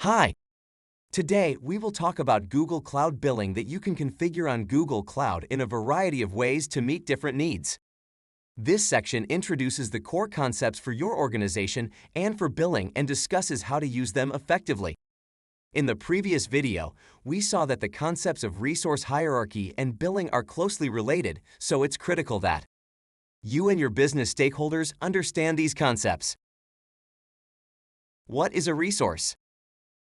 Hi! Today, we will talk about Google Cloud Billing that you can configure on Google Cloud in a variety of ways to meet different needs. This section introduces the core concepts for your organization and for billing and discusses how to use them effectively. In the previous video, we saw that the concepts of resource hierarchy and billing are closely related, so it's critical that you and your business stakeholders understand these concepts. What is a resource?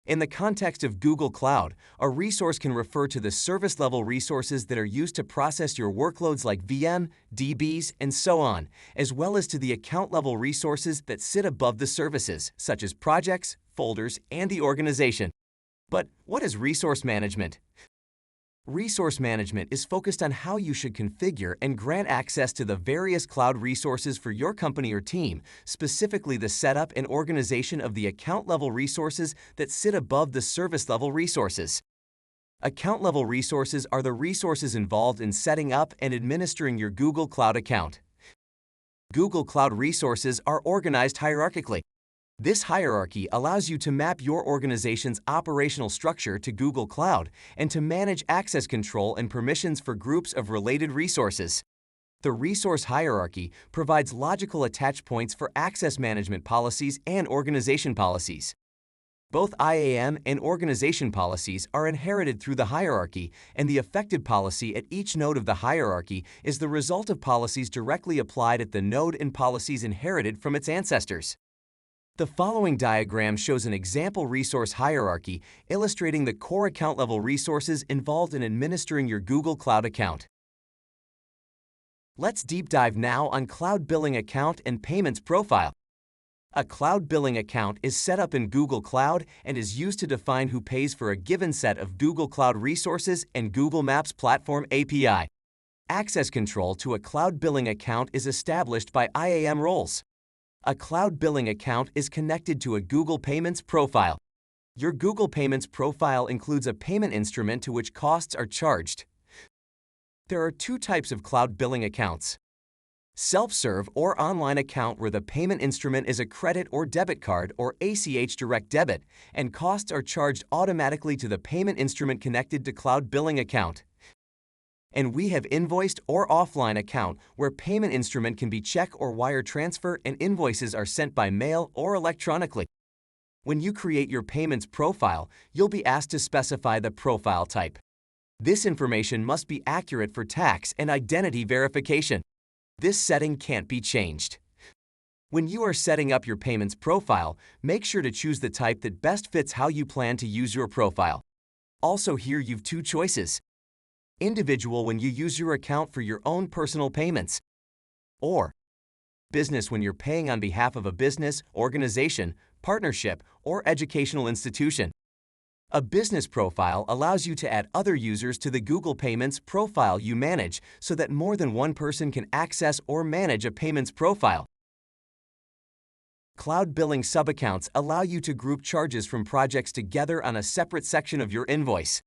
In the context of Google Cloud, a resource can refer to the service-level resources that are used to process your workloads like VM, DBs, and so on, as well as to the account-level resources that sit above the services, such as projects, folders, and the organization. But what is resource management? Resource management is focused on how you should configure and grant access to the various cloud resources for your company or team, specifically the setup and organization of the account-level resources that sit above the service-level resources. Account-level resources are the resources involved in setting up and administering your Google Cloud account. Google Cloud resources are organized hierarchically. This hierarchy allows you to map your organization's operational structure to Google Cloud and to manage access control and permissions for groups of related resources. The resource hierarchy provides logical attach points for access management policies and organization policies. Both IAM and organization policies are inherited through the hierarchy, and the affected policy at each node of the hierarchy is the result of policies directly applied at the node and policies inherited from its ancestors. The following diagram shows an example resource hierarchy illustrating the core account-level resources involved in administering your Google Cloud account. Let's deep dive now on Cloud Billing Account and Payments Profile. A Cloud Billing Account is set up in Google Cloud and is used to define who pays for a given set of Google Cloud resources and Google Maps Platform API. Access control to a Cloud Billing Account is established by IAM roles. A Cloud Billing Account is connected to a Google Payments Profile. Your Google Payments Profile includes a payment instrument to which costs are charged. There are two types of Cloud Billing Accounts: self-serve or online account where the payment instrument is a credit or debit card or ACH direct debit, and costs are charged automatically to the payment instrument connected to Cloud Billing Account. And we have invoiced or offline account where payment instrument can be check or wire transfer and invoices are sent by mail or electronically. When you create your payments profile, you'll be asked to specify the profile type. This information must be accurate for tax and identity verification. This setting can't be changed. When you are setting up your payments profile, make sure to choose the type that best fits how you plan to use your profile. Also, here you've two choices: individual when you use your account for your own personal payments, or business when you're paying on behalf of a business, organization, partnership, or educational institution. A business profile allows you to add other users to the Google Payments profile you manage so that more than one person can access or manage a payments profile. Cloud Billing Subaccounts allow you to group charges from projects together on a separate section of your invoice.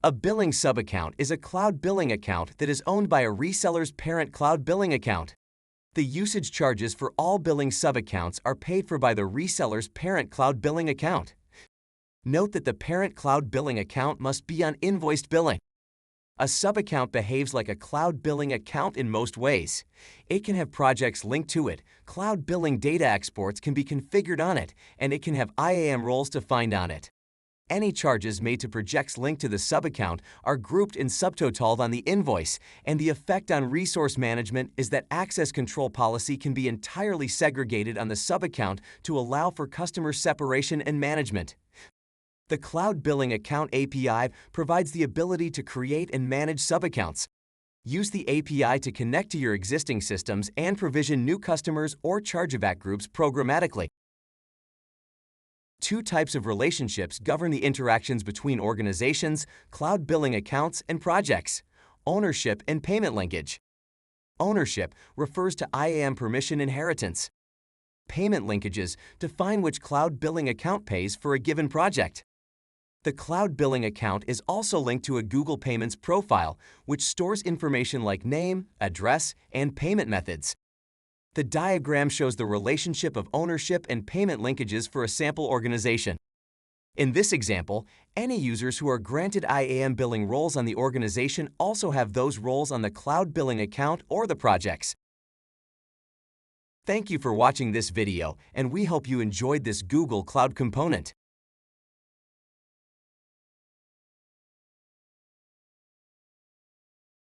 A billing subaccount is a cloud billing account that is owned by a reseller's parent cloud billing account. The usage charges for all billing subaccounts are paid for by the reseller's parent cloud billing account. Note that the parent cloud billing account must be on invoiced billing. A subaccount behaves like a cloud billing account in most ways. It can have projects linked to it, cloud billing data exports can be configured on it, and it can have IAM roles defined on it. Any charges made to projects linked to the subaccount are grouped and subtotaled on the invoice, and the effect on resource management is that access control policy can be entirely segregated on the subaccount to allow for customer separation and management. The Cloud Billing Account API provides the ability to create and manage subaccounts. Use the API to connect to your existing systems and provision new customers or chargeback groups programmatically. Two types of relationships govern the interactions between organizations, cloud billing accounts, and projects: ownership and payment linkage. Ownership refers to IAM permission inheritance. Payment linkages define which cloud billing account pays for a given project. The cloud billing account is also linked to a Google Payments profile, which stores information like name, address, and payment methods. The diagram shows the relationship of ownership and payment linkages for a sample organization. In this example, any users who are granted IAM billing roles on the organization also have those roles on the cloud billing account or the projects. Thank you for watching this video, and we hope you enjoyed this Google Cloud component.